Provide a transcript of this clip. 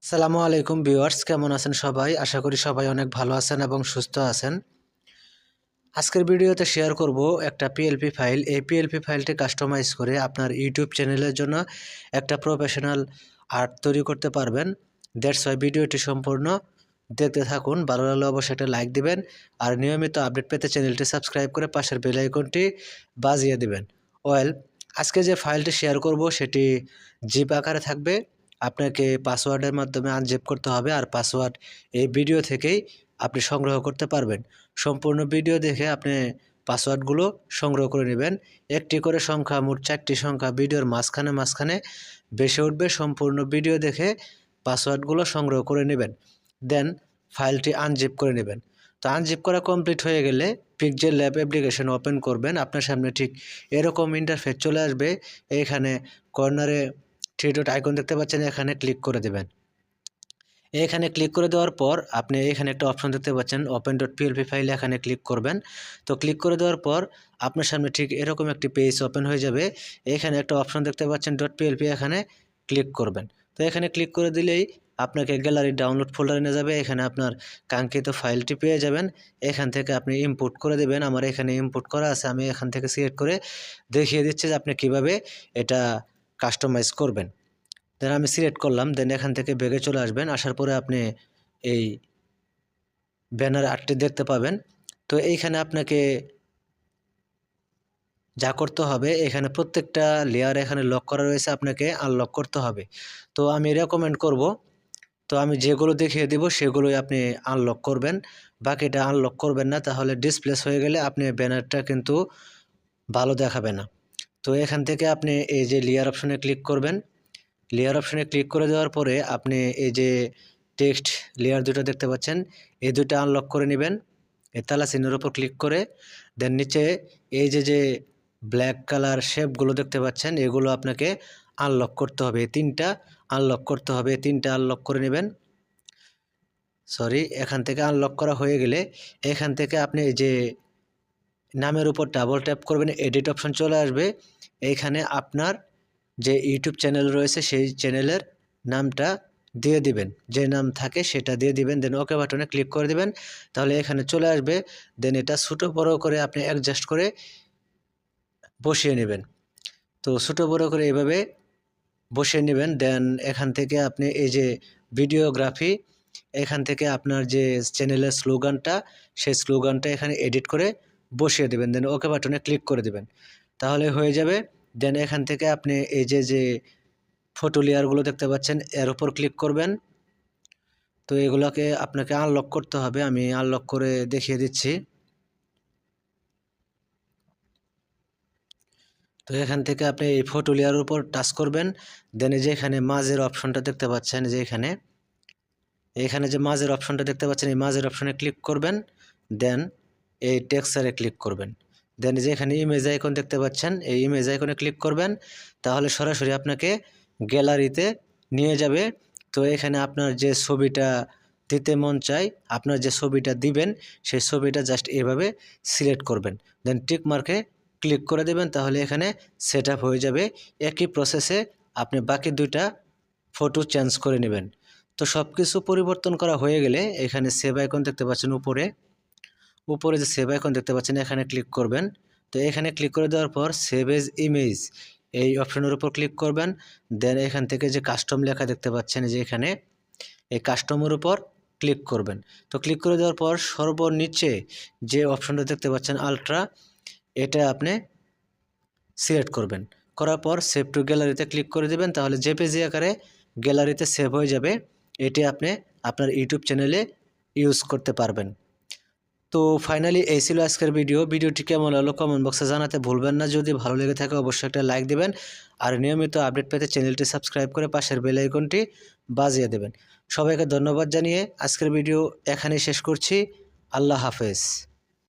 আসসালামু আলাইকুম ভিউয়ার্স, কেমন আছেন সবাই? আশা করি সবাই অনেক ভালো আছেন এবং সুস্থ আছেন। আজকের ভিডিওতে শেয়ার করব একটা পিএলপি ফাইল। এই পিএলপি ফাইলটি কাস্টমাইজ করে আপনার ইউটিউব চ্যানেলের জন্য একটা প্রফেশনাল আর্ট তৈরি করতে পারবেন। দ্যাটস ওয়াই ভিডিওটি সম্পূর্ণ দেখতে থাকুন। ভালো লাগলে অবশ্যই একটা লাইক দিবেন আর নিয়মিত আপডেট পেতে চ্যানেলটি সাবস্ক্রাইব করে পাশের বেল আইকনটি বাজিয়ে দিবেন। আজকে যে ফাইলটি শেয়ার করব সেটি জিপ আকারে থাকবে। আপনাকে পাসওয়ার্ডের মাধ্যমে আনজিপ করতে হবে আর পাসওয়ার্ড এই ভিডিও থেকেই আপনি সংগ্রহ করতে পারবেন। সম্পূর্ণ ভিডিও দেখে আপনি পাসওয়ার্ডগুলো সংগ্রহ করে নেবেন। একটি করে সংখ্যা, মোট 4টি সংখ্যা ভিডিওর মাঝখানে ভেসে উঠবে। সম্পূর্ণ ভিডিও দেখে পাসওয়ার্ডগুলো সংগ্রহ করে নেবেন। দেন ফাইলটি আনজিপ করে নেবেন। তো আনজিপ করা কমপ্লিট হয়ে গেলে পিক্সেল ল্যাব অ্যাপ্লিকেশন ওপেন করবেন। আপনার সামনে ঠিক এরকম ইন্টারফেস চলে আসবে। এইখানে কর্নারে 3 ডট আইকন দেখতে পাচ্ছেন, এখানে ক্লিক করে দেবেন। এখানে ক্লিক করে দেওয়ার পর আপনি এখানে একটা অপশন দেখতে পাচ্ছেন ওপেন ডট পিএলপি ফাইল, এখানে ক্লিক করবেন। তো ক্লিক করে দেওয়ার পর আপনার সামনে ঠিক এরকম একটি পেজ ওপেন হয়ে যাবে। এখানে একটা অপশন দেখতে পাচ্ছেন ডট পিএলপি, এখানে ক্লিক করবেন। তো এখানে ক্লিক করে দিলেই আপনাকে গ্যালারি ডাউনলোড ফোল্ডারে নিয়ে যাবে। এখানে আপনার কাঙ্ক্ষিত ফাইলটি পেয়ে যাবেন। এখান থেকে আপনি ইম্পোর্ট করে দেবেন। আমার এখানে ইম্পোর্ট করা আছে, আমি এখান থেকে সিলেক্ট করে দেখিয়ে দিচ্ছি যে আপনি কিভাবে এটা কাস্টমাইজ করবেন। দেন আমি সিলেক্ট করলাম। দেন এখান থেকে ব্যাগে চলে আসবেন। আসার পরে আপনি এই ব্যানার আর্টটি দেখতে পাবেন। তো এইখানে আপনাকে যা করতে হবে, এখানে প্রত্যেকটা লেয়ার এখানে লক করা রয়েছে, আপনাকে আনলক করতে হবে। তো আমি রেকমেন্ড করব, তো আমি যেগুলো দেখিয়ে দিব সেগুলোই আপনি আনলক করবেন। বাকিটা আনলক করবেন না, তাহলে ডিসপ্লেস হয়ে গেলে আপনি ব্যানারটা কিন্তু ভালো দেখাবে না। তো এখান থেকে আপনি এই যে লেয়ার অপশনে ক্লিক করবেন। লেয়ার অপশনে ক্লিক করে দেওয়ার পরে আপনি এই যে টেক্সট লেয়ার দুটো দেখতে পাচ্ছেন, এই দুটো আনলক করে নেবেন। এই তালা চিহ্নের উপর ক্লিক করে দেন নিচে এই যে ব্ল্যাক কালার শেপগুলো দেখতে পাচ্ছেন, এগুলো আপনাকে আনলক করতে হবে। এই তিনটা আনলক করতে হবে, তিনটা আনলক করে নেবেন। এখান থেকে আনলক করা হয়ে গেলে এখান থেকে আপনি এই যে নামের উপর ডাবল ট্যাপ করবেন, এডিট অপশন চলে আসবে। এইখানে আপনার যে ইউটিউব চ্যানেল রয়েছে সেই চ্যানেলের নামটা দিয়ে দিবেন, যে নাম থাকে সেটা দিয়ে দিবেন। দেন ওকে বাটনে ক্লিক করে দিবেন, তাহলে এখানে চলে আসবে। দেন এটা ছোটো বড়ো করে আপনি অ্যাডজাস্ট করে বসিয়ে নেবেন। তো ছোটো বড়ো করে এভাবে বসিয়ে নেবেন। দেন এখান থেকে আপনি এই যে ভিডিওগ্রাফি, এখান থেকে আপনার যে চ্যানেলের স্লোগানটা, সেই স্লোগানটা এখানে এডিট করে বসিয়ে দেবেন। দেন ওকে বাটনে ক্লিক করে দেবেন, তাহলে হয়ে যাবে। দেন এখান থেকে আপনি এই যে ফটো লেয়ারগুলো দেখতে পাচ্ছেন, এর উপর ক্লিক করবেন। তো এগুলোকে আপনাকে আনলক করতে হবে, আমি আনলক করে দেখিয়ে দিচ্ছি। তো এখান থেকে আপনি এই ফটো লেয়ারের উপর টাচ করবেন। দেন এই যে এখানে মাঝের অপশনটা দেখতে পাচ্ছেন, যে এখানে যে মাঝের অপশনটা দেখতে পাচ্ছেন, এই মাঝের অপশনে ক্লিক করবেন। দেন এই টেক্সচারে ক্লিক করবেন। দেন যে এখানে ইমেজ আইকন দেখতে পাচ্ছেন, এই ইমেজ আইকনে ক্লিক করবেন, তাহলে সরাসরি আপনাকে গ্যালারিতে নিয়ে যাবে। তো এখানে আপনার যে ছবিটা দিতে মন চায়, আপনার যে ছবিটা দিবেন সেই ছবিটা জাস্ট এভাবে সিলেক্ট করবেন। দেন টিক মার্কে ক্লিক করে দেবেন, তাহলে এখানে সেট আপ হয়ে যাবে। একই প্রসেসে আপনি বাকি দুইটা ফটো চেঞ্জ করে নেবেন। তো সব কিছু পরিবর্তন করা হয়ে গেলে এখানে সেভ আইকন দেখতে পাচ্ছেন, উপরে যে সেভ আইকন দেখতে পাচ্ছেন এখানে ক্লিক করবেন। তো এখানে ক্লিক করে দেওয়ার পর সেভ এজ ইমেজ এই অপশনের উপর ক্লিক করবেন। দেন এখান থেকে যে কাস্টম লেখা দেখতে পাচ্ছেন, যে এখানে এই কাস্টমের উপর ক্লিক করবেন। তো ক্লিক করে দেওয়ার পর সর্বনিচে যে অপশনটা দেখতে পাচ্ছেন আলট্রা, এটা আপনি সিলেক্ট করবেন। করার পর সেভ টু গ্যালারিতে ক্লিক করে দেবেন, তাহলে জেপিজি আকারে গ্যালারিতে সেভ হয়ে যাবে। এটি আপনি আপনার ইউটিউব চ্যানেলে ইউজ করতে পারবেন। তো ফাইনালি এই ছিল আজকের ভিডিওটি কেমন হলো কমেন্ট বক্সে জানাতে ভুলবেন না। যদি ভালো লেগে থাকে অবশ্যই একটা লাইক দিবেন আর নিয়মিত আপডেট পেতে চ্যানেলটি সাবস্ক্রাইব করে পাশের বেল আইকনটি বাজিয়ে দেবেন। সবাইকে ধন্যবাদ জানিয়ে আজকের ভিডিও এখানেই শেষ করছি। আল্লাহ হাফেজ।